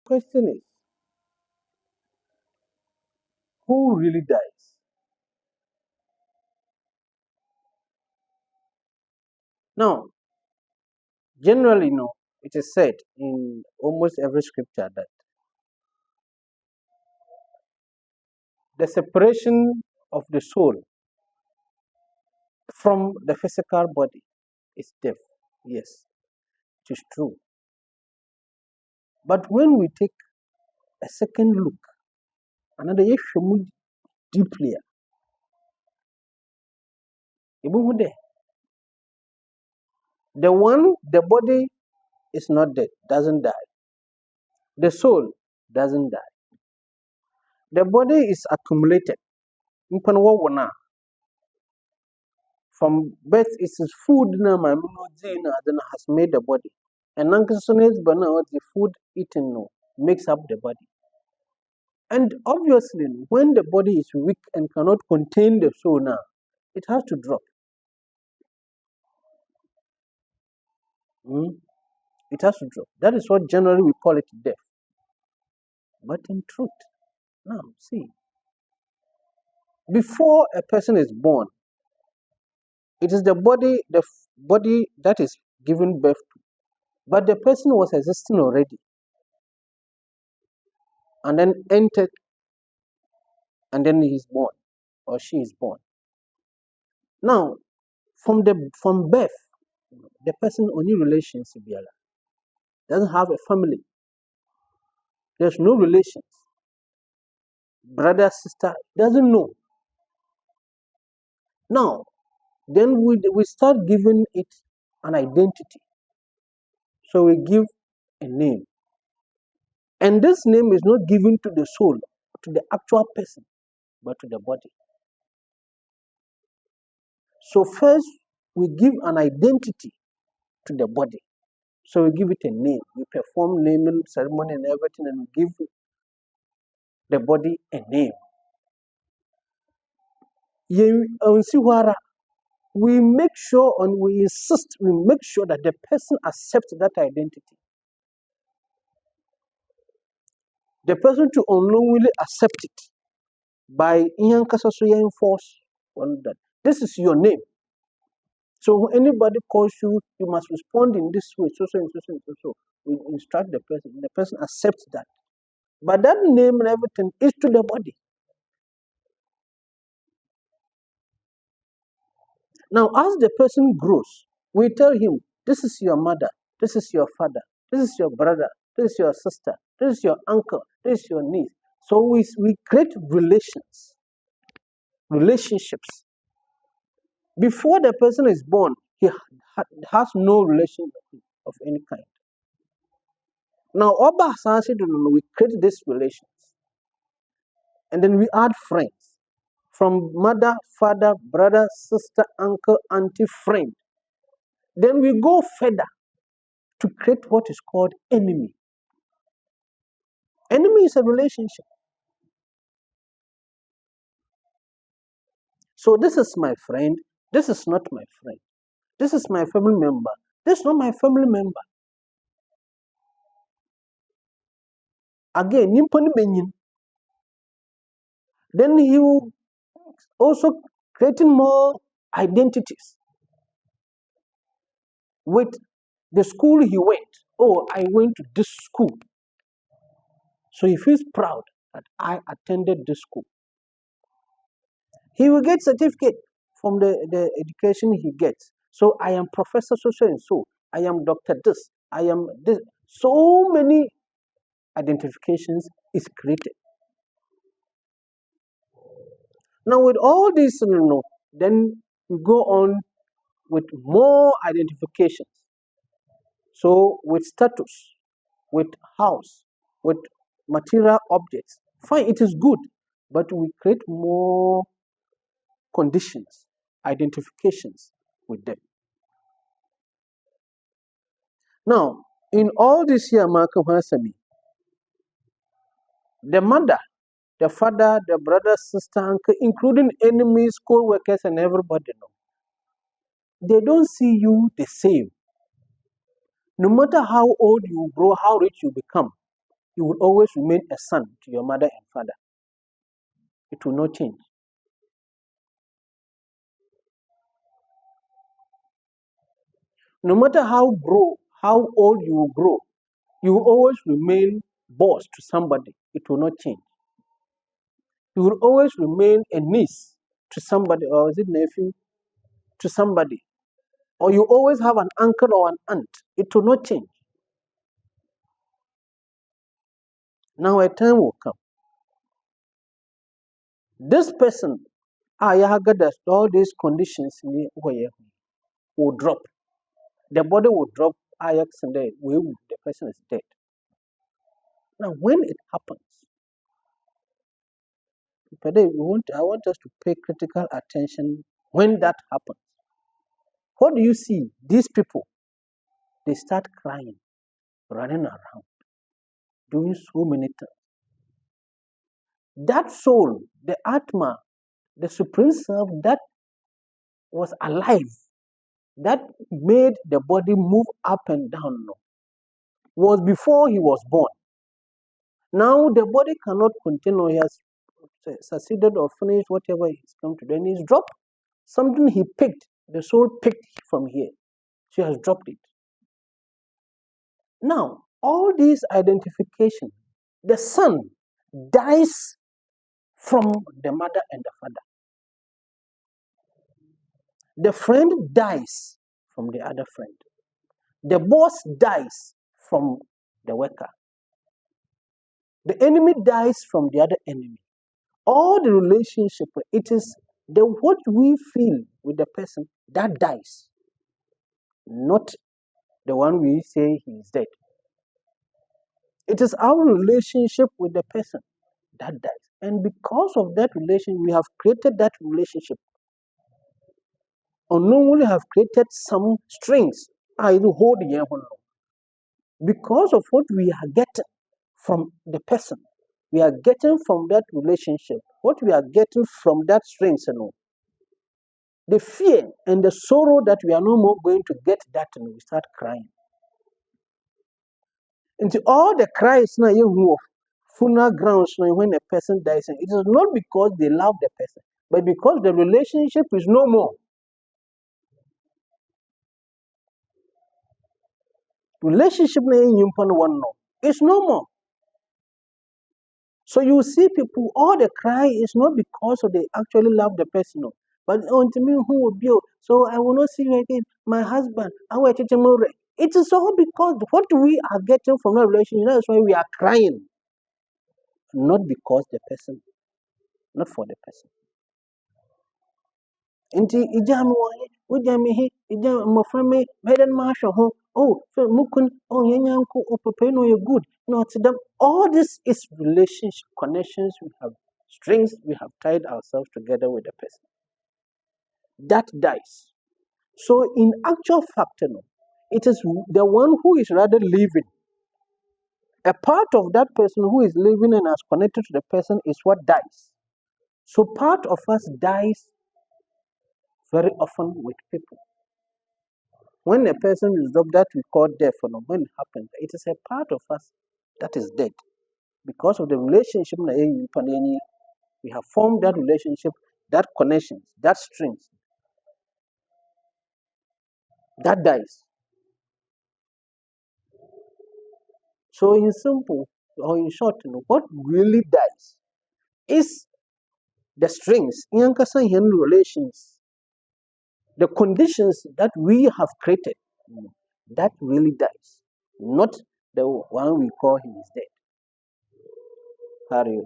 Question is, who really dies? Now, generally, it is said in almost every scripture that the separation of the soul from the physical body is death. Yes, it is true. But when we take a second look, another issue deeply, the body is not dead, doesn't die. The soul doesn't die. The body is accumulated. From birth, it is food na my then has made the body. And the food eaten makes up the body. And obviously, when the body is weak and cannot contain the soul now, it has to drop. It has to drop. That is what generally we call it death. But in truth, now see, before a person is born, it is the body that is given birth to. But the person was existing already and then entered, and then he is born or she is born. Now, from birth, the person only relationship doesn't have a family. There's no relations. Brother, sister, doesn't know. Now, then we start giving it an identity. So we give a name. And this name is not given to the soul, to the actual person, but to the body. So first, we give an identity to the body. So we give it a name. We perform naming ceremony and everything, and we give the body a name. We make sure and we insist, we make sure that the person accepts that identity. The person to unknowingly accept it by force on that. This is your name. So when anybody calls you, you must respond in this way, so and so and so. We instruct the person accepts that. But that name and everything is to the body. Now, as the person grows, we tell him, this is your mother, this is your father, this is your brother, this is your sister, this is your uncle, this is your niece. So we create relationships. Before the person is born, he has no relation of any kind. Now, we create these relations. And then we add friends. From mother, father, brother, sister, uncle, auntie, friend. Then we go further to create what is called enemy. Enemy is a relationship. So this is my friend. This is not my friend. This is my family member. This is not my family member. Again, then you also creating more identities with the school he went. Oh, I went to this school. So he feels proud that I attended this school. He will get certificate from the education he gets. So I am Professor so and so. I am Dr. This. I am this. So many identifications is created. Now with all this, then we go on with more identifications. So with status, with house, with material objects. Fine, it is good, but we create more conditions, identifications with them. Now, in all this here, Malcolm Hassami, the mother, the father, the brother, sister, uncle, including enemies, co-workers, and everybody, they don't see you the same. No matter how old you grow, how rich you become, you will always remain a son to your mother and father. It will not change. No matter how old you will grow, you will always remain boss to somebody. It will not change. You will always remain a niece to somebody, or is it nephew to somebody, or you always have an uncle or an aunt. It will not change. Now a time will come. This person, all these conditions will drop. The body will drop. The person is dead. Now, when it happens, today I want us to pay critical attention when that happens. What do you see? These people, they start crying, running around, doing so many things. That soul, the Atma, the Supreme Self that was alive, that made the body move up and down, was before he was born. Now the body cannot continue. He has succeeded or finished whatever he's come to do, and he's dropped something he picked. The soul picked from here. She has dropped it. Now, all these identifications, the son dies from the mother and the father. The friend dies from the other friend. The boss dies from the worker. The enemy dies from the other enemy. All the relationship, it is what we feel with the person that dies, not the one we say he is dead. It is our relationship with the person that dies. And because of that relation, we have created that relationship. Unknowingly have created some strings. Because of what we are getting from the person, we are getting from that relationship, what we are getting from that strings, the fear and the sorrow that we are no more going to get that, and we start crying. Into all the cries now you of funeral grounds when a person dies, it is not because they love the person, but because the relationship is no more. Relationship is no more. So you see people, all the cry is not because of they actually love the person, but to me who will be, so I will not see you again. My husband, it is all because what we are getting from that relationship, that's why we are crying. Not because the person, not for the person. Nti ija mi wɔ wogya mi he ija mmɔfra mi mɛdɛ no mahwɛ ho mukun yɛnyanko papa no ɔyɛ good na ɔte dɛm. All this is relationship connections. We have strings, we have tied ourselves together with the person that dies. So in actual fact, it is the one who is rather living. A part of that person who is living and is connected to the person is what dies. So part of us dies very often with people. When a person is dropped, that we call death, when it happens, it is a part of us that is dead. Because of the relationship we have formed that relationship, that connections, that strings, that dies. So in simple or in short, what really dies is the strings, relations, the conditions that we have created, that really dies, not the one we call he is dead. Harry.